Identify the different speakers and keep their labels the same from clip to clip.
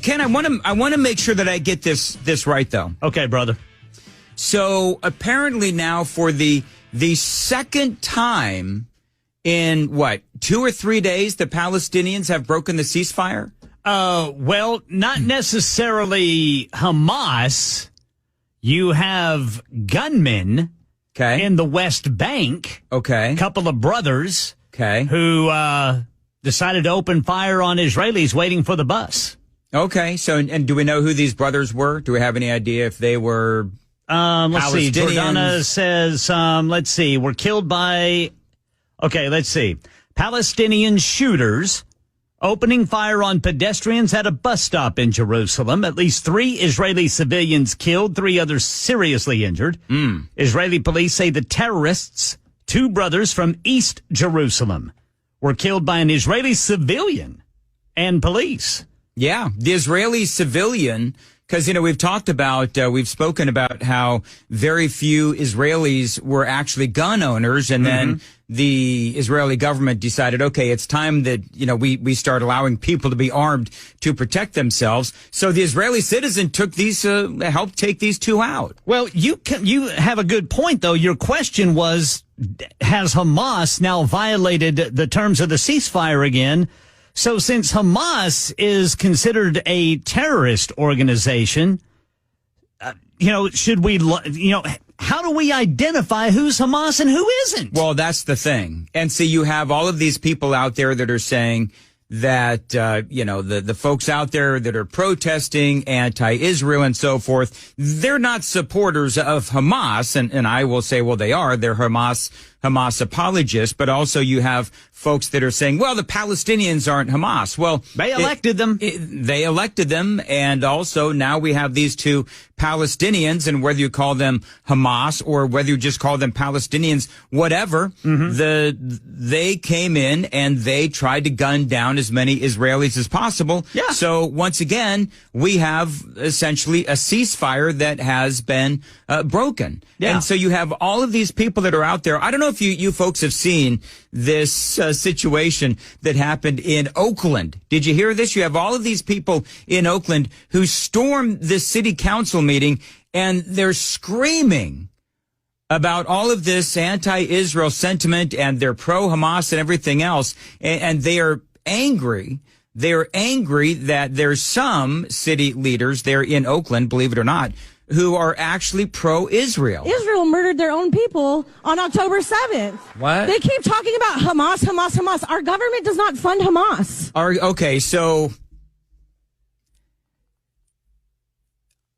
Speaker 1: Ken, I want to make sure that I get this right, though.
Speaker 2: Okay, brother.
Speaker 1: So apparently now for the second time in 2 or 3 days, the Palestinians have broken the ceasefire?
Speaker 2: Well, not necessarily Hamas. You have gunmen in the West Bank.
Speaker 1: Okay.
Speaker 2: A couple of brothers.
Speaker 1: Okay.
Speaker 2: Who decided to open fire on Israelis waiting for the bus.
Speaker 1: Okay. So, and do we know who these brothers were? Do we have any idea if they were
Speaker 2: let's see.
Speaker 1: Palestinians?
Speaker 2: Jordana says, let's see. Were killed by, let's see. Palestinian shooters opening fire on pedestrians at a bus stop in Jerusalem. At least 3 Israeli civilians killed, 3 others seriously injured. Israeli police say the terrorists, 2 brothers from East Jerusalem, were killed by an Israeli civilian and police.
Speaker 1: Yeah, the Israeli civilian, because, we've talked about, we've spoken about how very few Israelis were actually gun owners, and then the Israeli government decided, okay, it's time that, we start allowing people to be armed to protect themselves. So the Israeli citizen took these, helped take these 2 out.
Speaker 2: Well, you have a good point, though. Your question was, has Hamas now violated the terms of the ceasefire again? So since Hamas is considered a terrorist organization, should we, how do we identify who's Hamas and who isn't?
Speaker 1: Well, that's the thing. And see, you have all of these people out there that are saying that, the folks out there that are protesting anti-Israel and so forth, they're not supporters of Hamas. And I will say, well, they are. They're Hamas apologists. But also you have folks that are saying, well, the Palestinians aren't Hamas. Well,
Speaker 2: they elected them.
Speaker 1: They elected them. And also now we have these 2 Palestinians, and whether you call them Hamas or whether you just call them Palestinians, whatever, they came in and they tried to gun down as many Israelis as possible.
Speaker 2: Yeah.
Speaker 1: So once again, we have essentially a ceasefire that has been broken.
Speaker 2: Yeah.
Speaker 1: And so you have all of these people that are out there. I don't know if you folks have seen this situation that happened in Oakland. Did you hear this? You have all of these people in Oakland who stormed the city council meeting, and they're screaming about all of this anti-Israel sentiment, and they're pro-Hamas and everything else. And they are angry. They're angry that there's some city leaders there in Oakland, believe it or not, who are actually pro-Israel.
Speaker 3: Israel murdered their own people on October 7th.
Speaker 1: What?
Speaker 3: They keep talking about Hamas. Our government does not fund Hamas.
Speaker 1: Okay, so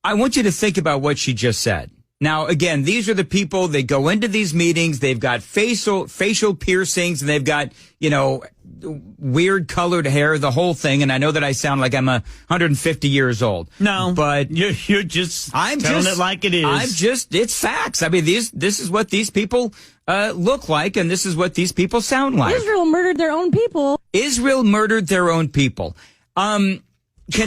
Speaker 1: I want you to think about what she just said. Now, again, these are the people, they go into these meetings, they've got facial piercings, and they've got, weird colored hair, the whole thing. And I know that I sound like I'm 150 years old.
Speaker 2: No,
Speaker 1: but
Speaker 2: you're just telling it like it is.
Speaker 1: It's facts. I mean, this is what these people look like, and this is what these people sound like.
Speaker 3: Israel murdered their own people.
Speaker 1: Israel murdered their own people. Can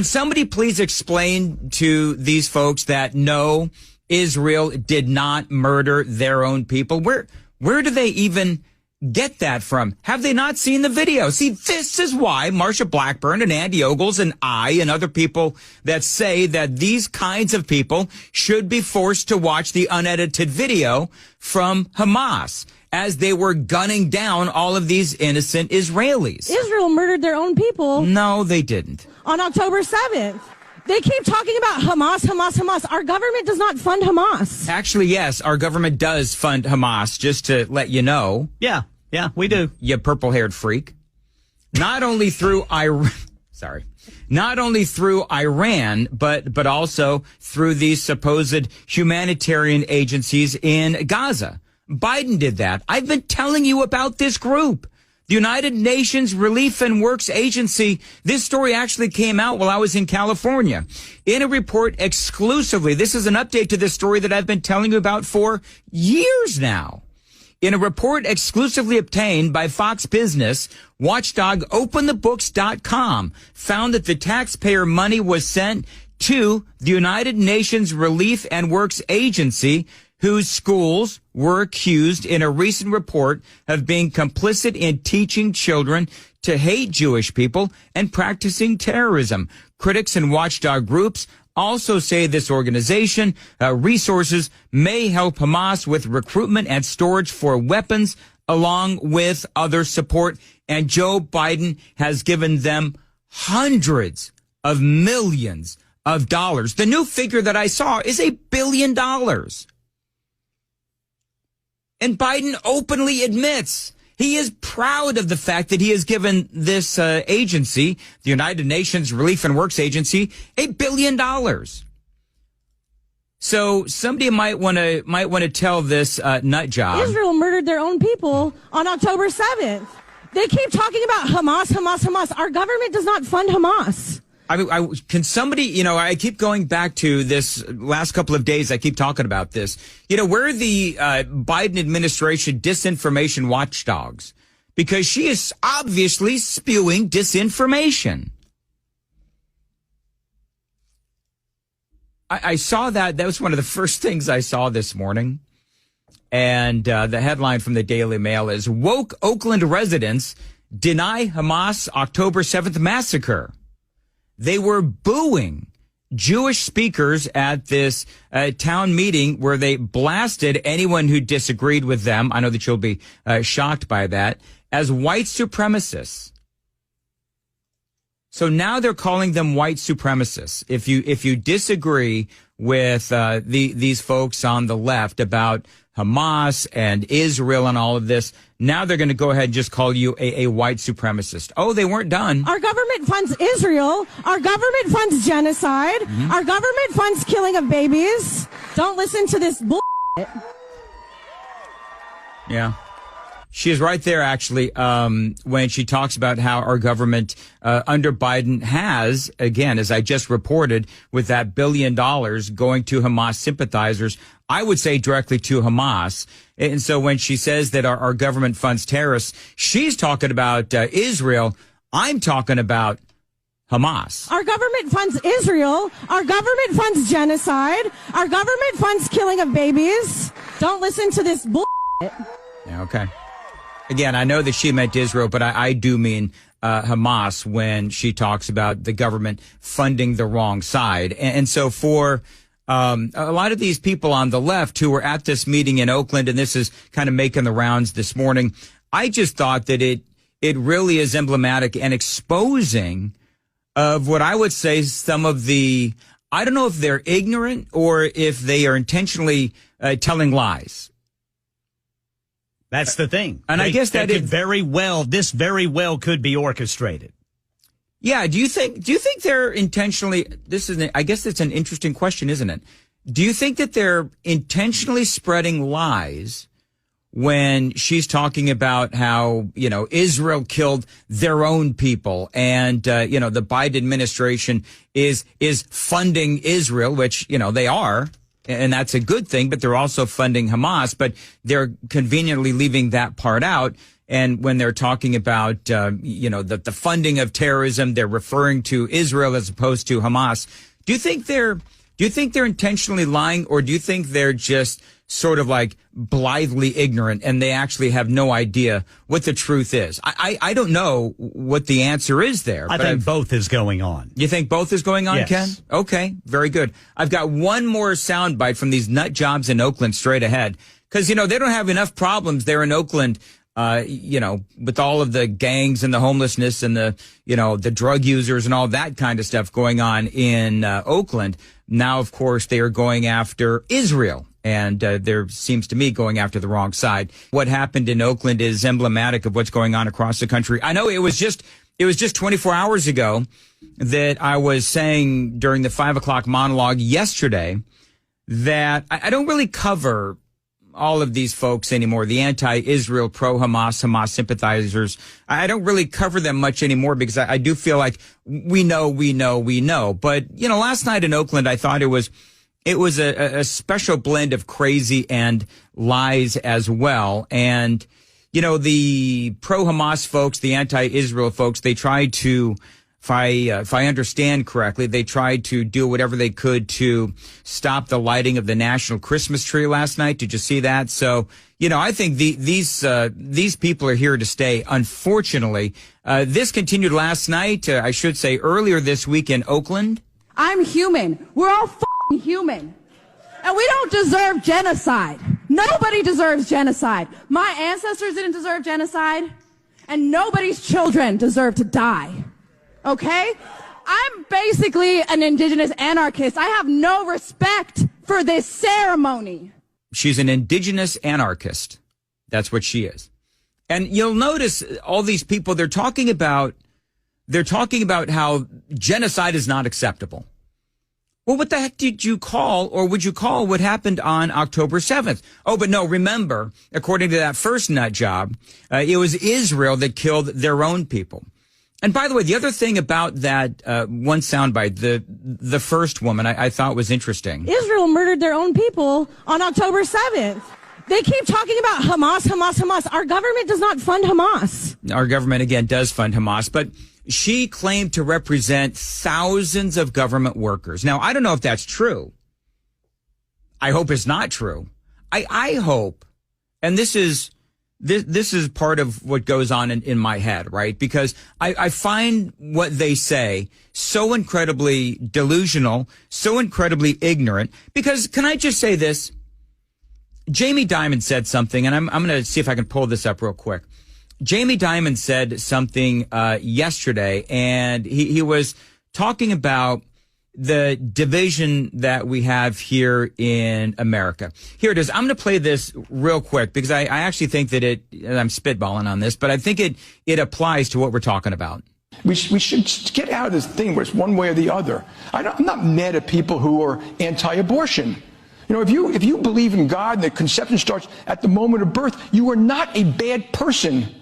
Speaker 1: somebody please explain to these folks that no, Israel did not murder their own people? Where do they even get that from? Have they not seen the video? See, this is why Marsha Blackburn and Andy Ogles and I and other people that say that these kinds of people should be forced to watch the unedited video from Hamas as they were gunning down all of these innocent Israelis.
Speaker 3: Israel murdered their own people.
Speaker 1: No, they didn't.
Speaker 3: On October 7th. They keep talking about Hamas. Our government does not fund Hamas.
Speaker 1: Actually, yes, our government does fund Hamas, just to let you know.
Speaker 2: Yeah, we do.
Speaker 1: You purple-haired freak. Not only through Iran, but also through these supposed humanitarian agencies in Gaza. Biden did that. I've been telling you about this group. The United Nations Relief and Works Agency. This story actually came out while I was in California. In a report exclusively, this is an update to this story that I've been telling you about for years now. In a report exclusively obtained by Fox Business, watchdog OpenTheBooks.com found that the taxpayer money was sent to the United Nations Relief and Works Agency, whose schools were accused in a recent report of being complicit in teaching children to hate Jewish people and practicing terrorism. Critics and watchdog groups also say this organization resources may help Hamas with recruitment and storage for weapons, along with other support. And Joe Biden has given them hundreds of millions of dollars. The new figure that I saw is $1 billion. And Biden openly admits he is proud of the fact that he has given this agency, the United Nations Relief and Works Agency, $1 billion. So somebody might want to tell this nut job.
Speaker 3: Israel murdered their own people on October 7th. They keep talking about Hamas, Hamas, Hamas. Our government does not fund Hamas.
Speaker 1: Can somebody, I keep going back to this last couple of days. I keep talking about this. Where are the Biden administration disinformation watchdogs? Because she is obviously spewing disinformation. I saw that. That was one of the first things I saw this morning. And the headline from the Daily Mail is, woke Oakland residents deny Hamas October 7th massacre. They were booing Jewish speakers at this town meeting where they blasted anyone who disagreed with them. I know that you'll be shocked by that, as white supremacists. So now they're calling them white supremacists. If you disagree with these folks on the left about Hamas and Israel and all of this, now they're going to go ahead and just call you a white supremacist. Oh, they weren't done.
Speaker 3: Our government funds Israel. Our government funds genocide. Mm-hmm. Our government funds killing of babies. Don't listen to this bullshit.
Speaker 1: Yeah. She is right there, actually, when she talks about how our government under Biden has, again, as I just reported, with that $1 billion going to Hamas sympathizers, I would say directly to Hamas. And so when she says that our government funds terrorists, she's talking about Israel. I'm talking about Hamas. Our
Speaker 3: government funds Israel. Our government funds genocide. Our government funds killing of babies. Don't listen to this bullshit.
Speaker 1: Yeah, okay. Again, I know that she meant Israel, but I do mean Hamas when she talks about the government funding the wrong side. And so for a lot of these people on the left who were at this meeting in Oakland, and this is kind of making the rounds this morning, I just thought that it really is emblematic and exposing of what I would say some of the, I don't know if they're ignorant or if they are intentionally telling lies.
Speaker 2: That's the thing.
Speaker 1: And I guess that
Speaker 2: could very well could be orchestrated.
Speaker 1: Yeah. Do you think they're intentionally, I guess it's an interesting question, isn't it? Do you think that they're intentionally spreading lies when she's talking about how, Israel killed their own people and, the Biden administration is funding Israel, which, they are. And that's a good thing, but they're also funding Hamas, but they're conveniently leaving that part out. And when they're talking about, the funding of terrorism, they're referring to Israel as opposed to Hamas. Do you think they're intentionally lying, or do you think they're just sort of like blithely ignorant and they actually have no idea what the truth is? I don't know what the answer is there.
Speaker 2: I think both is going on.
Speaker 1: You think both is going on,
Speaker 2: yes.
Speaker 1: Ken? Okay, very good. I've got one more soundbite from these nut jobs in Oakland straight ahead. Because, they don't have enough problems there in Oakland, with all of the gangs and the homelessness and the drug users and all that kind of stuff going on in Oakland. Now, of course, they are going after Israel. And there seems to me going after the wrong side. What happened in Oakland is emblematic of what's going on across the country. I know it was just 24 hours ago that I was saying during the 5 o'clock monologue yesterday that I don't really cover all of these folks anymore, the anti-Israel, pro-Hamas, Hamas sympathizers. I don't really cover them much anymore because I do feel like we know. But, last night in Oakland, I thought it was a special blend of crazy and lies as well. And, the pro-Hamas folks, the anti-Israel folks, they tried to If I understand correctly, they tried to do whatever they could to stop the lighting of the national Christmas tree last night. Did you see that? So, I think these people are here to stay. Unfortunately, this continued last night. I should say earlier this week in Oakland.
Speaker 4: I'm human. We're all f***ing human. And we don't deserve genocide. Nobody deserves genocide. My ancestors didn't deserve genocide. And nobody's children deserve to die. Okay? I'm basically an indigenous anarchist. I have no respect for this ceremony.
Speaker 1: She's an indigenous anarchist. That's what she is. And you'll notice all these people, they're talking about how genocide is not acceptable. Well, what the heck did you call, or would you call, what happened on October 7th? Oh, but no, remember, according to that first nut job, it was Israel that killed their own people. And by the way, the other thing about that one soundbite, the first woman, I thought was interesting.
Speaker 3: Israel murdered their own people on October 7th. They keep talking about Hamas, Hamas, Hamas. Our government does not fund Hamas.
Speaker 1: Our government, again, does fund Hamas, but she claimed to represent thousands of government workers. Now, I don't know if that's true. I hope it's not true. I hope, and this is part of what goes on in my head, right? Because I find what they say so incredibly delusional, so incredibly ignorant. Because can I just say this? Jamie Dimon said something, and I'm going to see if I can pull this up real quick. Jamie Dimon said something yesterday, and he was talking about the division that we have here in America. Here it is. I'm going to play this real quick because I actually think that I'm spitballing on this, but I think it applies to what we're talking about.
Speaker 5: We should get out of this thing where it's one way or the other. I'm not mad at people who are anti-abortion. If you believe in God and that conception starts at the moment of birth, you are not a bad person.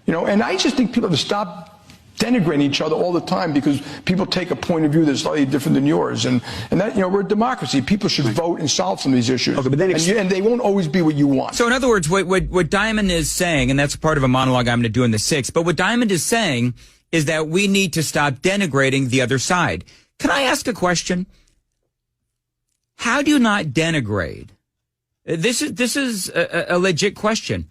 Speaker 5: And I just think people have to stop denigrating each other all the time because people take a point of view that's slightly different than yours. And that, we're a democracy. People should vote and solve some of these issues. Okay, but then and they won't always be what you want.
Speaker 1: So in other words, what Diamond is saying, and that's part of a monologue I'm going to do in the 6th, but what Diamond is saying is that we need to stop denigrating the other side. Can I ask a question? How do you not denigrate? This is a legit question.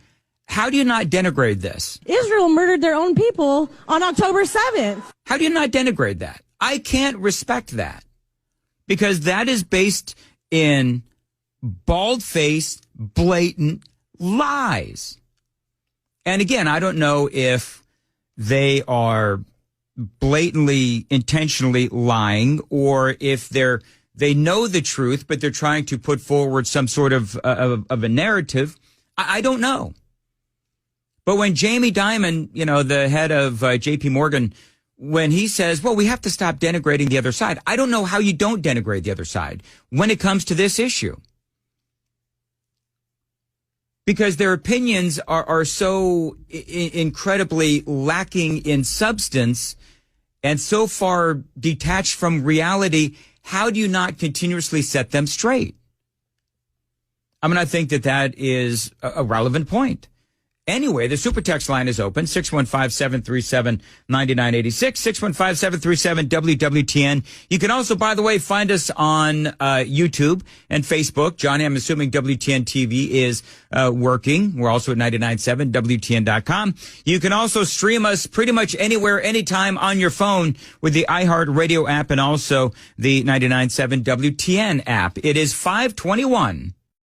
Speaker 1: How do you not denigrate this?
Speaker 3: Israel murdered their own people on October 7th.
Speaker 1: How do you not denigrate that? I can't respect that because that is based in bald-faced, blatant lies. And again, I don't know if they are blatantly, intentionally lying or if they know the truth, but they're trying to put forward some sort of a narrative. I don't know. But when Jamie Dimon, the head of JP Morgan, when he says, well, we have to stop denigrating the other side, I don't know how you don't denigrate the other side when it comes to this issue. Because their opinions are so incredibly lacking in substance and so far detached from reality. How do you not continuously set them straight? I think that is a relevant point. Anyway, the super text line is open, 615-737-9986, 615-737-WWTN. You can also, by the way, find us on YouTube and Facebook. Johnny, I'm assuming WTN TV is working. We're also at 99.7, WTN.com. You can also stream us pretty much anywhere, anytime on your phone with the iHeartRadio app and also the 99.7 WTN app. It is 5:21